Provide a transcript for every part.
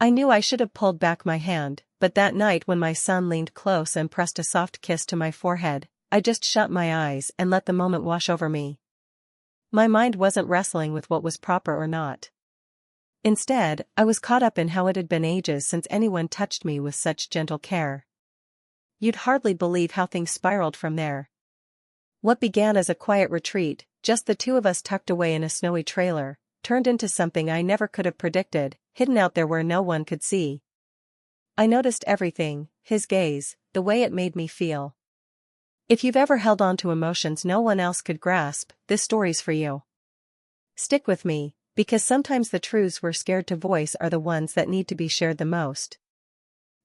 I knew I should have pulled back my hand, but that night when my son leaned close and pressed a soft kiss to my forehead, I just shut my eyes and let the moment wash over me. My mind wasn't wrestling with what was proper or not. Instead, I was caught up in how it had been ages since anyone touched me with such gentle care. You'd hardly believe how things spiraled from there. What began as a quiet retreat, just the two of us tucked away in a snowy trailer, turned into something I never could have predicted, hidden out there where no one could see. I noticed everything, his gaze, the way it made me feel. If you've ever held on to emotions no one else could grasp, this story's for you. Stick with me, because sometimes the truths we're scared to voice are the ones that need to be shared the most.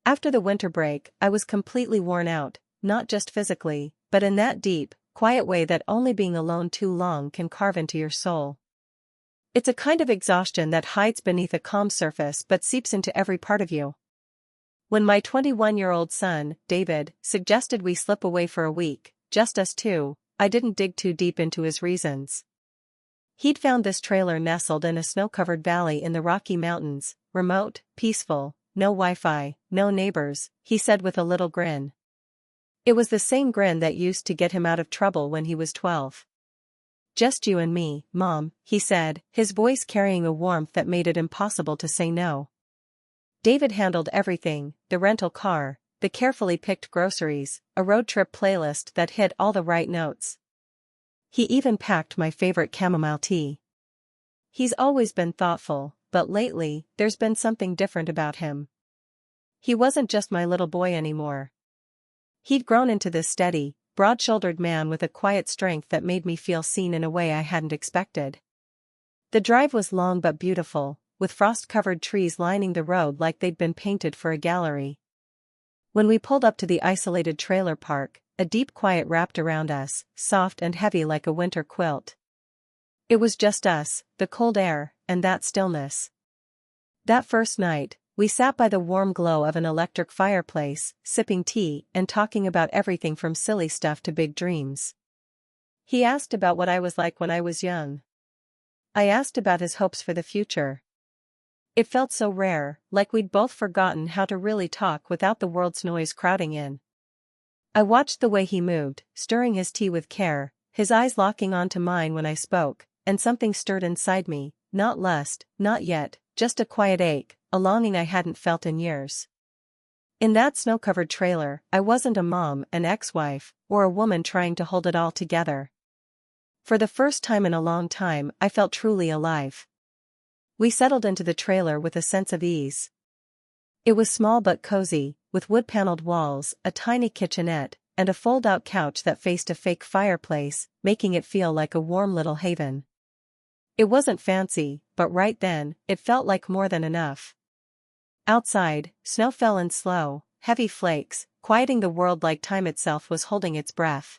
After the winter break, I was completely worn out, not just physically, but in that deep, quiet way that only being alone too long can carve into your soul. It's a kind of exhaustion that hides beneath a calm surface but seeps into every part of you. When my 21-year-old son, David, suggested we slip away for a week, just us two, I didn't dig too deep into his reasons. He'd found this trailer nestled in a snow-covered valley in the Rocky Mountains, remote, peaceful, no Wi-Fi, no neighbors, he said with a little grin. It was the same grin that used to get him out of trouble when he was 12. Just you and me, Mom, he said, his voice carrying a warmth that made it impossible to say no. David handled everything, the rental car, the carefully picked groceries, a road trip playlist that hit all the right notes. He even packed my favorite chamomile tea. He's always been thoughtful, but lately, there's been something different about him. He wasn't just my little boy anymore. He'd grown into this steady, broad-shouldered man with a quiet strength that made me feel seen in a way I hadn't expected. The drive was long but beautiful, with frost-covered trees lining the road like they'd been painted for a gallery. When we pulled up to the isolated trailer park, a deep quiet wrapped around us, soft and heavy like a winter quilt. It was just us, the cold air, and that stillness. That first night, we sat by the warm glow of an electric fireplace, sipping tea and talking about everything from silly stuff to big dreams. He asked about what I was like when I was young. I asked about his hopes for the future. It felt so rare, like we'd both forgotten how to really talk without the world's noise crowding in. I watched the way he moved, stirring his tea with care, his eyes locking onto mine when I spoke, and something stirred inside me, not lust, not yet, just a quiet ache, a longing I hadn't felt in years. In that snow-covered trailer, I wasn't a mom, an ex-wife, or a woman trying to hold it all together. For the first time in a long time, I felt truly alive. We settled into the trailer with a sense of ease. It was small but cozy, with wood-paneled walls, a tiny kitchenette, and a fold-out couch that faced a fake fireplace, making it feel like a warm little haven. It wasn't fancy, but right then, it felt like more than enough. Outside, snow fell in slow, heavy flakes, quieting the world like time itself was holding its breath.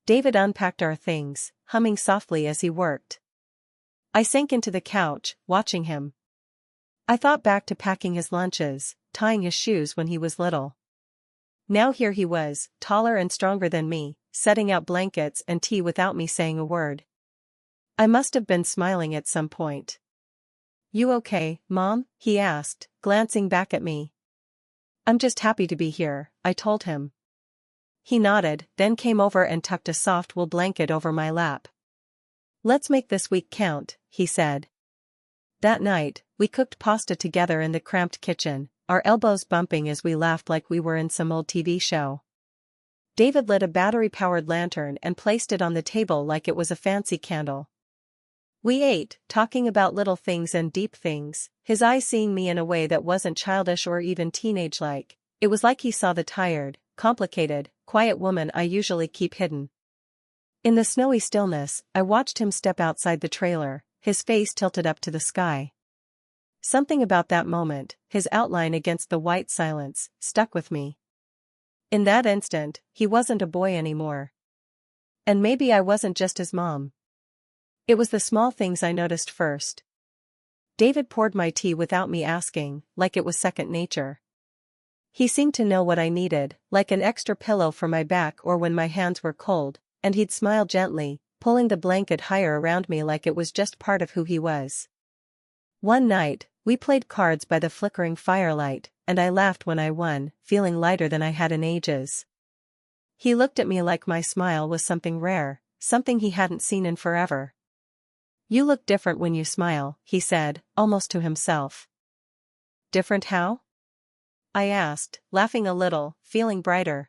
David unpacked our things, humming softly as he worked. I sank into the couch, watching him. I thought back to packing his lunches, tying his shoes when he was little. Now here he was, taller and stronger than me, setting out blankets and tea without me saying a word. I must have been smiling at some point. "You okay, Mom?" he asked, glancing back at me. "I'm just happy to be here," I told him. He nodded, then came over and tucked a soft wool blanket over my lap. "Let's make this week count," he said. That night, we cooked pasta together in the cramped kitchen, our elbows bumping as we laughed like we were in some old TV show. David lit a battery-powered lantern and placed it on the table like it was a fancy candle. We ate, talking about little things and deep things, his eyes seeing me in a way that wasn't childish or even teenage-like. It was like he saw the tired, complicated, quiet woman I usually keep hidden. In the snowy stillness, I watched him step outside the trailer, his face tilted up to the sky. Something about that moment, his outline against the white silence, stuck with me. In that instant, he wasn't a boy anymore. And maybe I wasn't just his mom. It was the small things I noticed first. David poured my tea without me asking, like it was second nature. He seemed to know what I needed, like an extra pillow for my back or when my hands were cold, and he'd smile gently, pulling the blanket higher around me like it was just part of who he was. One night, We played cards by the flickering firelight, and I laughed when I won, feeling lighter than I had in ages. He looked at me like my smile was something rare, something he hadn't seen in forever. "You look different when you smile," he said, almost to himself. "Different how?" I asked, laughing a little, feeling brighter.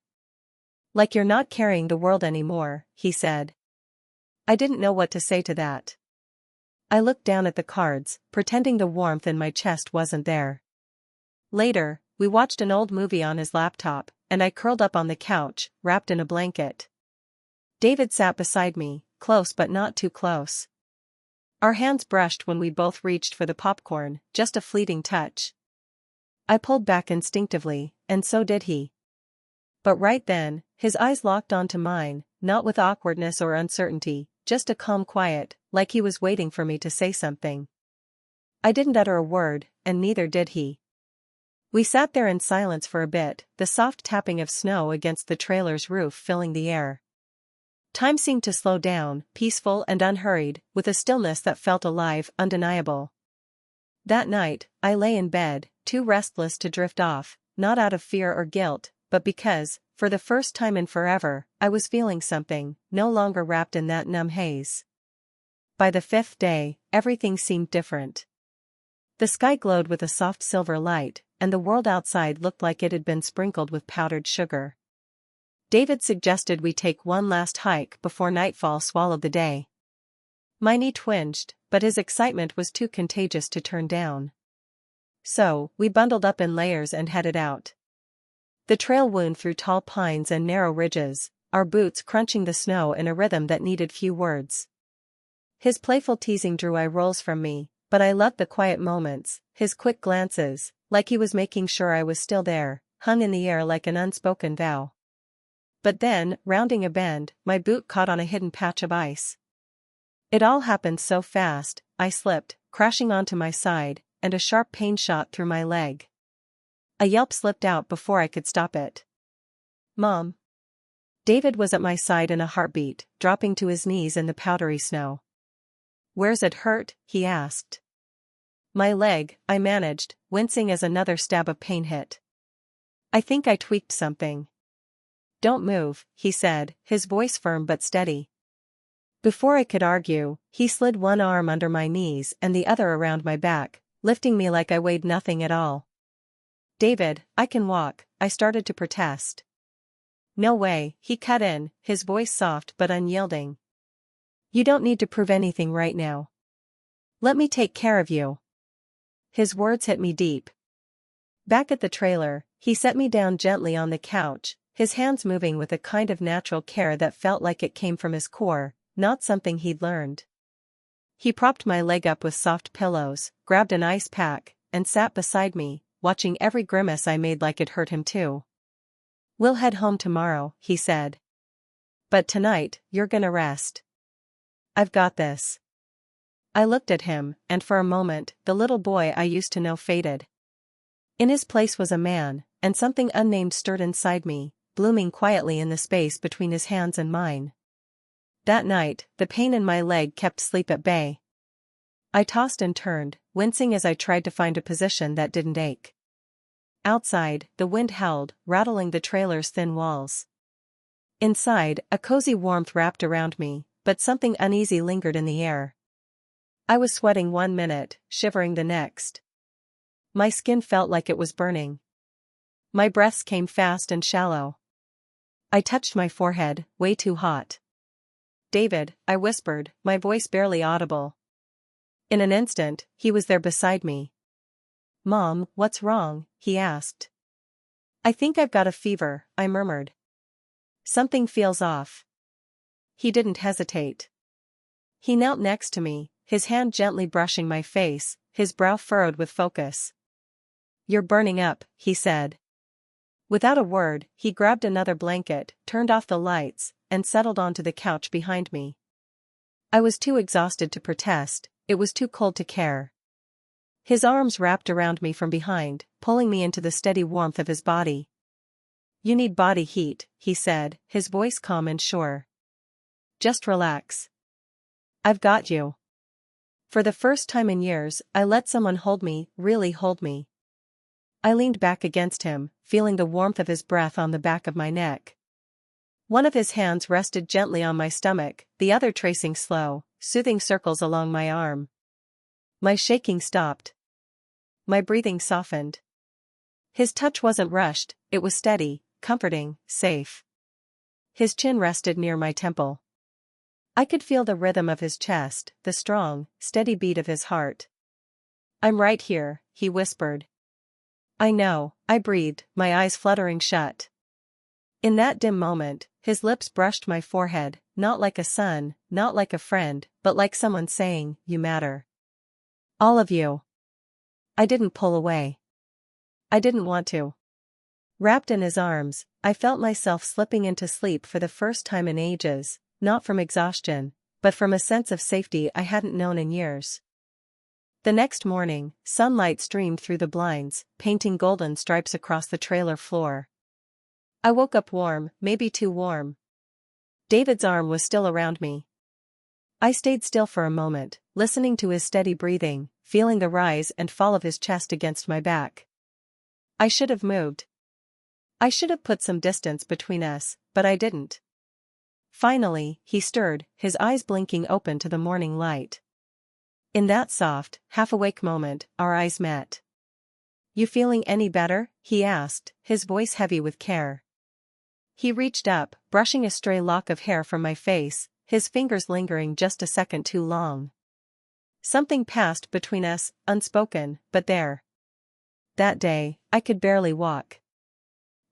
"Like you're not carrying the world anymore," he said. I didn't know what to say to that. I looked down at the cards, pretending the warmth in my chest wasn't there. Later, we watched an old movie on his laptop, and I curled up on the couch, wrapped in a blanket. David sat beside me, close but not too close. Our hands brushed when we both reached for the popcorn, just a fleeting touch. I pulled back instinctively, and so did he. But right then, his eyes locked onto mine, not with awkwardness or uncertainty, just a calm quiet, like he was waiting for me to say something. I didn't utter a word, and neither did he. We sat there in silence for a bit, the soft tapping of snow against the trailer's roof filling the air. Time seemed to slow down, peaceful and unhurried, with a stillness that felt alive, undeniable. That night, I lay in bed, too restless to drift off, not out of fear or guilt, but because, for the first time in forever, I was feeling something, no longer wrapped in that numb haze. By the fifth day, everything seemed different. The sky glowed with a soft silver light, and the world outside looked like it had been sprinkled with powdered sugar. David suggested we take one last hike before nightfall swallowed the day. My knee twinged, but his excitement was too contagious to turn down. So, we bundled up in layers and headed out. The trail wound through tall pines and narrow ridges, our boots crunching the snow in a rhythm that needed few words. His playful teasing drew eye rolls from me, but I loved the quiet moments, his quick glances, like he was making sure I was still there, hung in the air like an unspoken vow. But then, rounding a bend, my boot caught on a hidden patch of ice. It all happened so fast, I slipped, crashing onto my side, and a sharp pain shot through my leg. A yelp slipped out before I could stop it. "Mom!" David was at my side in a heartbeat, dropping to his knees in the powdery snow. "Where's it hurt?" he asked. "My leg," I managed, wincing as another stab of pain hit. "I think I tweaked something." "Don't move," he said, his voice firm but steady. Before I could argue, he slid one arm under my knees and the other around my back, lifting me like I weighed nothing at all. "David, I can walk," I started to protest. "No way," he cut in, his voice soft but unyielding. "You don't need to prove anything right now. Let me take care of you." His words hit me deep. Back at the trailer, he set me down gently on the couch, his hands moving with a kind of natural care that felt like it came from his core, not something he'd learned. He propped my leg up with soft pillows, grabbed an ice pack, and sat beside me, watching every grimace I made like it hurt him too. "We'll head home tomorrow," he said. "But tonight, you're gonna rest. I've got this." I looked at him, and for a moment, the little boy I used to know faded. In his place was a man, and something unnamed stirred inside me, blooming quietly in the space between his hands and mine. That night, the pain in my leg kept sleep at bay. I tossed and turned, wincing as I tried to find a position that didn't ache. Outside, the wind howled, rattling the trailer's thin walls. Inside, a cozy warmth wrapped around me, but something uneasy lingered in the air. I was sweating one minute, shivering the next. My skin felt like it was burning. My breaths came fast and shallow. I touched my forehead, way too hot. "David," I whispered, my voice barely audible. In an instant, he was there beside me. "Mom, what's wrong?" he asked. "I think I've got a fever," I murmured. "Something feels off." He didn't hesitate. He knelt next to me, his hand gently brushing my face, his brow furrowed with focus. "You're burning up," he said. Without a word, he grabbed another blanket, turned off the lights, and settled onto the couch behind me. I was too exhausted to protest, it was too cold to care. His arms wrapped around me from behind, pulling me into the steady warmth of his body. "You need body heat," he said, his voice calm and sure. "Just relax. I've got you." For the first time in years, I let someone hold me, really hold me. I leaned back against him, feeling the warmth of his breath on the back of my neck. One of his hands rested gently on my stomach, the other tracing slow, soothing circles along my arm. My shaking stopped. My breathing softened. His touch wasn't rushed, it was steady, comforting, safe. His chin rested near my temple. I could feel the rhythm of his chest, the strong, steady beat of his heart. "I'm right here," he whispered. "I know," I breathed, my eyes fluttering shut. In that dim moment, his lips brushed my forehead, not like a son, not like a friend, but like someone saying, "You matter. All of you." I didn't pull away. I didn't want to. Wrapped in his arms, I felt myself slipping into sleep for the first time in ages, not from exhaustion, but from a sense of safety I hadn't known in years. The next morning, sunlight streamed through the blinds, painting golden stripes across the trailer floor. I woke up warm, maybe too warm. David's arm was still around me. I stayed still for a moment, listening to his steady breathing, feeling the rise and fall of his chest against my back. I should have moved. I should have put some distance between us, but I didn't. Finally, he stirred, his eyes blinking open to the morning light. In that soft, half-awake moment, our eyes met. "You feeling any better?" he asked, his voice heavy with care. He reached up, brushing a stray lock of hair from my face, his fingers lingering just a second too long. Something passed between us, unspoken, but there. That day, I could barely walk.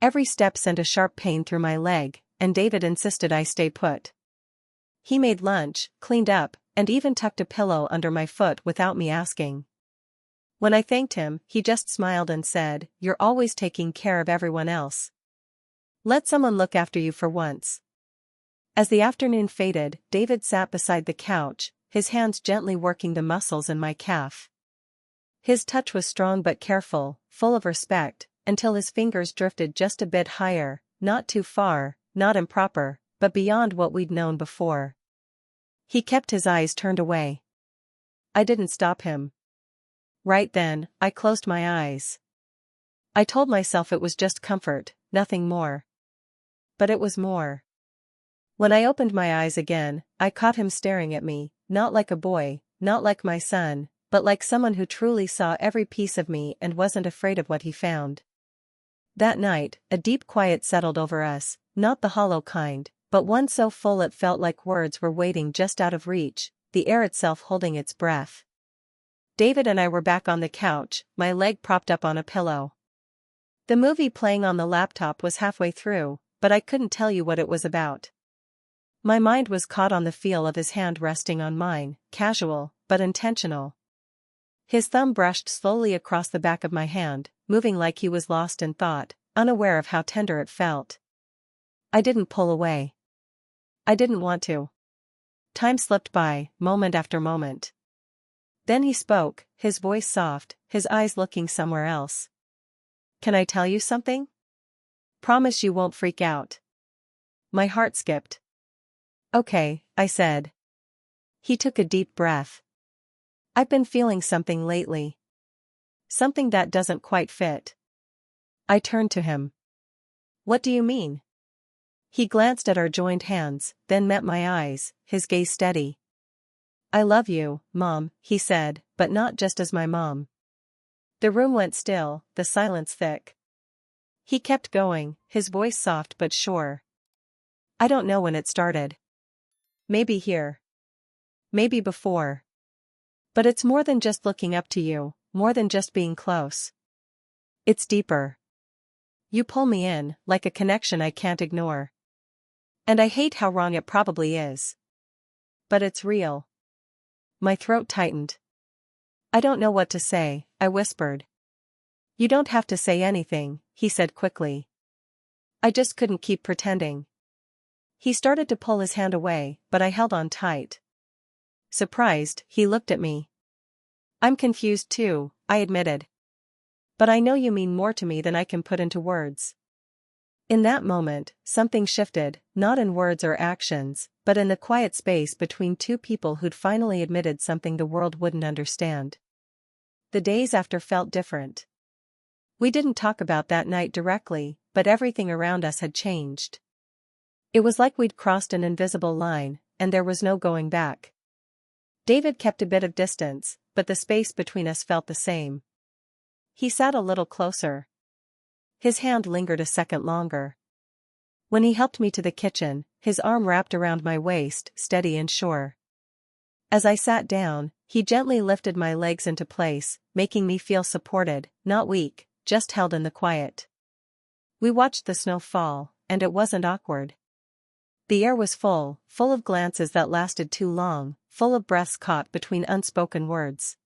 Every step sent a sharp pain through my leg, and David insisted I stay put. He made lunch, cleaned up, and even tucked a pillow under my foot without me asking. When I thanked him, he just smiled and said, "You're always taking care of everyone else. Let someone look after you for once." As the afternoon faded, David sat beside the couch, his hands gently working the muscles in my calf. His touch was strong but careful, full of respect, until his fingers drifted just a bit higher, not too far, not improper, but beyond what we'd known before. He kept his eyes turned away. I didn't stop him. Right then, I closed my eyes. I told myself it was just comfort, nothing more. But it was more. When I opened my eyes again, I caught him staring at me, not like a boy, not like my son, but like someone who truly saw every piece of me and wasn't afraid of what he found. That night, a deep quiet settled over us, not the hollow kind, but one so full it felt like words were waiting just out of reach, the air itself holding its breath. David and I were back on the couch, my leg propped up on a pillow. The movie playing on the laptop was halfway through, but I couldn't tell you what it was about. My mind was caught on the feel of his hand resting on mine, casual, but intentional. His thumb brushed slowly across the back of my hand, moving like he was lost in thought, unaware of how tender it felt. I didn't pull away. I didn't want to. Time slipped by, moment after moment. Then he spoke, his voice soft, his eyes looking somewhere else. "Can I tell you something? Promise you won't freak out." My heart skipped. "Okay," I said. He took a deep breath. "I've been feeling something lately. Something that doesn't quite fit." I turned to him. "What do you mean?" He glanced at our joined hands, then met my eyes, his gaze steady. "I love you, Mom," he said, "but not just as my mom." The room went still, the silence thick. He kept going, his voice soft but sure. "I don't know when it started. Maybe here. Maybe before. But it's more than just looking up to you, more than just being close. It's deeper. You pull me in, like a connection I can't ignore. And I hate how wrong it probably is. But it's real." My throat tightened. "I don't know what to say," I whispered. "You don't have to say anything," he said quickly. I just couldn't keep pretending. He started to pull his hand away, but I held on tight. Surprised, he looked at me. "I'm confused too," I admitted. "But I know you mean more to me than I can put into words." In that moment, something shifted, not in words or actions, but in the quiet space between two people who'd finally admitted something the world wouldn't understand. The days after felt different. We didn't talk about that night directly, but everything around us had changed. It was like we'd crossed an invisible line, and there was no going back. David kept a bit of distance, but the space between us felt the same. He sat a little closer. His hand lingered a second longer. When he helped me to the kitchen, his arm wrapped around my waist, steady and sure. As I sat down, he gently lifted my legs into place, making me feel supported, not weak, just held in the quiet. We watched the snow fall, and it wasn't awkward. The air was full of glances that lasted too long, full of breaths caught between unspoken words.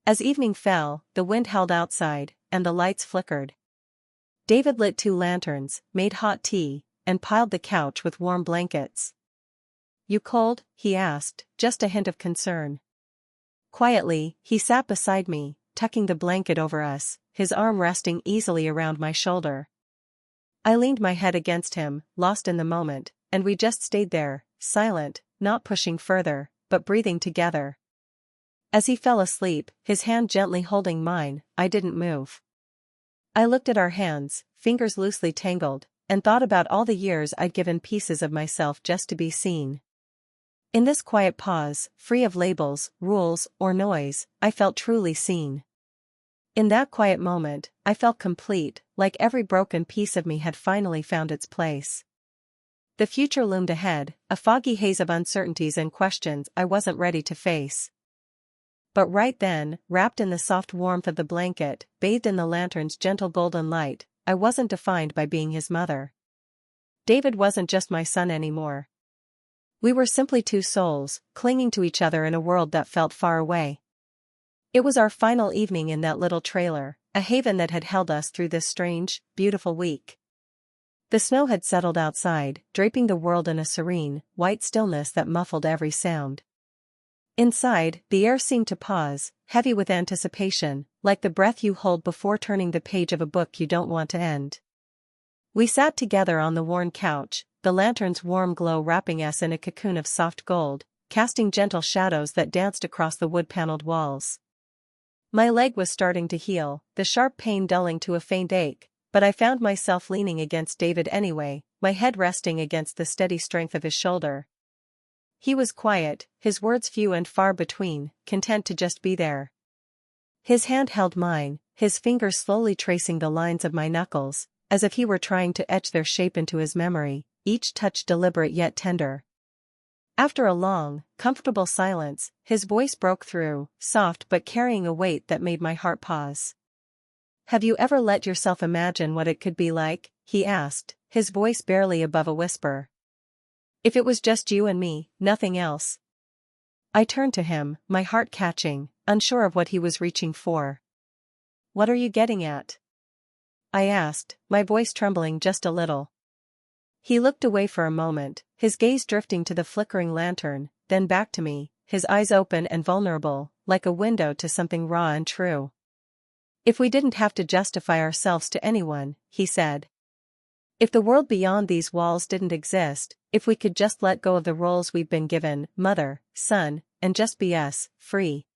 As evening fell, the wind howled outside, and the lights flickered. David lit 2 lanterns, made hot tea, and piled the couch with warm blankets. "You cold?" he asked, just a hint of concern. Quietly, he sat beside me, tucking the blanket over us, his arm resting easily around my shoulder. I leaned my head against him, lost in the moment, and we just stayed there, silent, not pushing further, but breathing together. As he fell asleep, his hand gently holding mine, I didn't move. I looked at our hands, fingers loosely tangled, and thought about all the years I'd given pieces of myself just to be seen. In this quiet pause, free of labels, rules, or noise, I felt truly seen. In that quiet moment, I felt complete, like every broken piece of me had finally found its place. The future loomed ahead, a foggy haze of uncertainties and questions I wasn't ready to face. But right then, wrapped in the soft warmth of the blanket, bathed in the lantern's gentle golden light, I wasn't defined by being his mother. David wasn't just my son anymore. We were simply 2 souls, clinging to each other in a world that felt far away. It was our final evening in that little trailer, a haven that had held us through this strange, beautiful week. The snow had settled outside, draping the world in a serene, white stillness that muffled every sound. Inside, the air seemed to pause, heavy with anticipation, like the breath you hold before turning the page of a book you don't want to end. We sat together on the worn couch, the lantern's warm glow wrapping us in a cocoon of soft gold, casting gentle shadows that danced across the wood-paneled walls. My leg was starting to heal, the sharp pain dulling to a faint ache, but I found myself leaning against David anyway, my head resting against the steady strength of his shoulder. He was quiet, his words few and far between, content to just be there. His hand held mine, his fingers slowly tracing the lines of my knuckles, as if he were trying to etch their shape into his memory, each touch deliberate yet tender. After a long, comfortable silence, his voice broke through, soft but carrying a weight that made my heart pause. "Have you ever let yourself imagine what it could be like?" he asked, his voice barely above a whisper. "If it was just you and me, nothing else." I turned to him, my heart catching, unsure of what he was reaching for. "What are you getting at?" I asked, my voice trembling just a little. He looked away for a moment, his gaze drifting to the flickering lantern, then back to me, his eyes open and vulnerable, like a window to something raw and true. "If we didn't have to justify ourselves to anyone," he said. "If the world beyond these walls didn't exist, if we could just let go of the roles we've been given, mother, son, and just be us, free."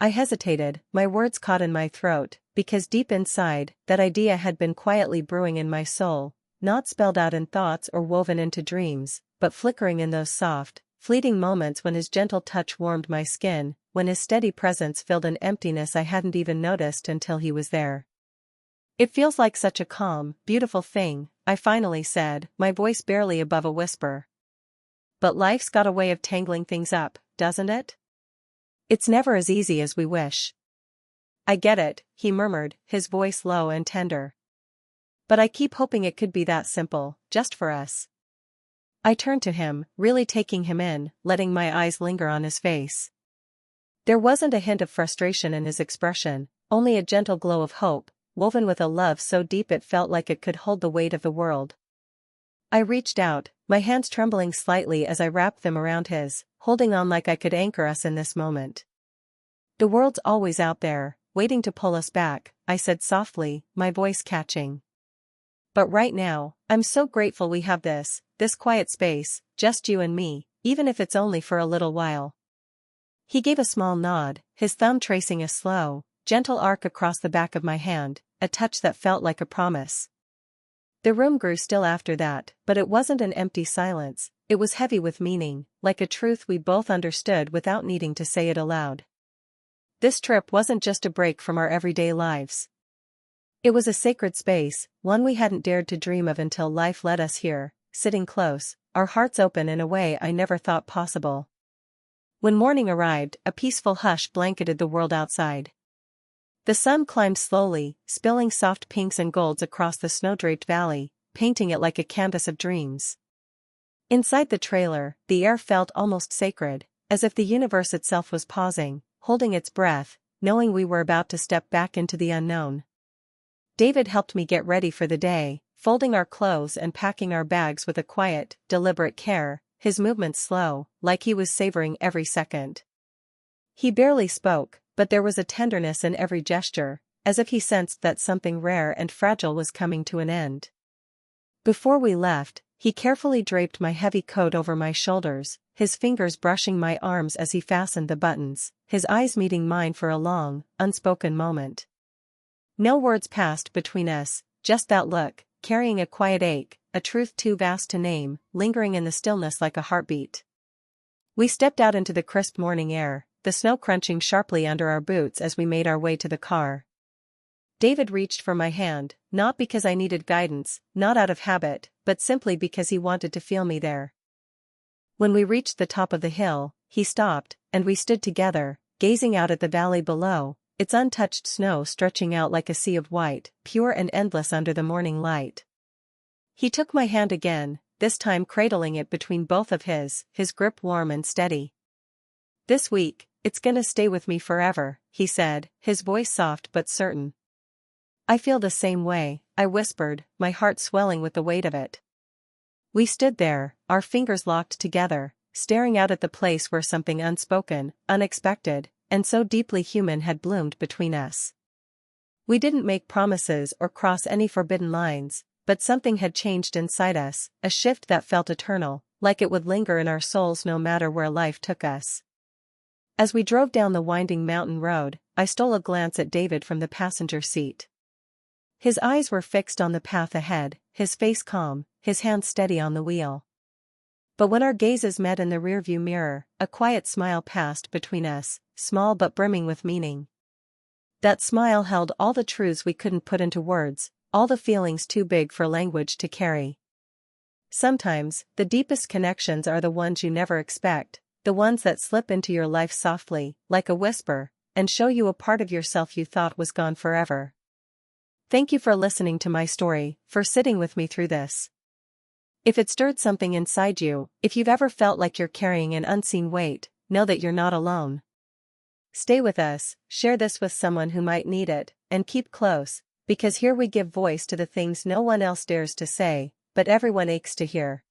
I hesitated, my words caught in my throat, because deep inside, that idea had been quietly brewing in my soul, not spelled out in thoughts or woven into dreams, but flickering in those soft, fleeting moments when his gentle touch warmed my skin, when his steady presence filled an emptiness I hadn't even noticed until he was there. "It feels like such a calm, beautiful thing," I finally said, my voice barely above a whisper. "But life's got a way of tangling things up, doesn't it? It's never as easy as we wish." "I get it," he murmured, his voice low and tender. "But I keep hoping it could be that simple, just for us." I turned to him, really taking him in, letting my eyes linger on his face. There wasn't a hint of frustration in his expression, only a gentle glow of hope, woven with a love so deep it felt like it could hold the weight of the world. I reached out, my hands trembling slightly as I wrapped them around his, holding on like I could anchor us in this moment. "The world's always out there, waiting to pull us back," I said softly, my voice catching. But right now, I'm so grateful we have this quiet space, just you and me, even if it's only for a little while." He gave a small nod, his thumb tracing a slow, gentle arc across the back of my hand, a touch that felt like a promise. The room grew still after that, but it wasn't an empty silence, it was heavy with meaning, like a truth we both understood without needing to say it aloud. This trip wasn't just a break from our everyday lives. It was a sacred space, one we hadn't dared to dream of until life led us here, sitting close, our hearts open in a way I never thought possible. When morning arrived, a peaceful hush blanketed the world outside. The sun climbed slowly, spilling soft pinks and golds across the snow-draped valley, painting it like a canvas of dreams. Inside the trailer, the air felt almost sacred, as if the universe itself was pausing, holding its breath, knowing we were about to step back into the unknown. David helped me get ready for the day, folding our clothes and packing our bags with a quiet, deliberate care, his movements slow, like he was savoring every second. He barely spoke, but there was a tenderness in every gesture, as if he sensed that something rare and fragile was coming to an end. Before we left, he carefully draped my heavy coat over my shoulders, his fingers brushing my arms as he fastened the buttons, his eyes meeting mine for a long, unspoken moment. No words passed between us, just that look, carrying a quiet ache, a truth too vast to name, lingering in the stillness like a heartbeat. We stepped out into the crisp morning air, the snow crunching sharply under our boots as we made our way to the car. David reached for my hand, not because I needed guidance, not out of habit, but simply because he wanted to feel me there. When we reached the top of the hill, he stopped, and we stood together, gazing out at the valley below, its untouched snow stretching out like a sea of white, pure and endless under the morning light. He took my hand again, this time cradling it between both of his grip warm and steady. "This week, it's gonna stay with me forever," he said, his voice soft but certain. "I feel the same way," I whispered, my heart swelling with the weight of it. We stood there, our fingers locked together, staring out at the place where something unspoken, unexpected, and so deeply human had bloomed between us. We didn't make promises or cross any forbidden lines, but something had changed inside us, a shift that felt eternal, like it would linger in our souls no matter where life took us. As we drove down the winding mountain road, I stole a glance at David from the passenger seat. His eyes were fixed on the path ahead, his face calm, his hands steady on the wheel. But when our gazes met in the rearview mirror, a quiet smile passed between us, small but brimming with meaning. That smile held all the truths we couldn't put into words, all the feelings too big for language to carry. Sometimes, the deepest connections are the ones you never expect, the ones that slip into your life softly, like a whisper, and show you a part of yourself you thought was gone forever. Thank you for listening to my story, for sitting with me through this. If it stirred something inside you, if you've ever felt like you're carrying an unseen weight, know that you're not alone. Stay with us, share this with someone who might need it, and keep close, because here we give voice to the things no one else dares to say, but everyone aches to hear.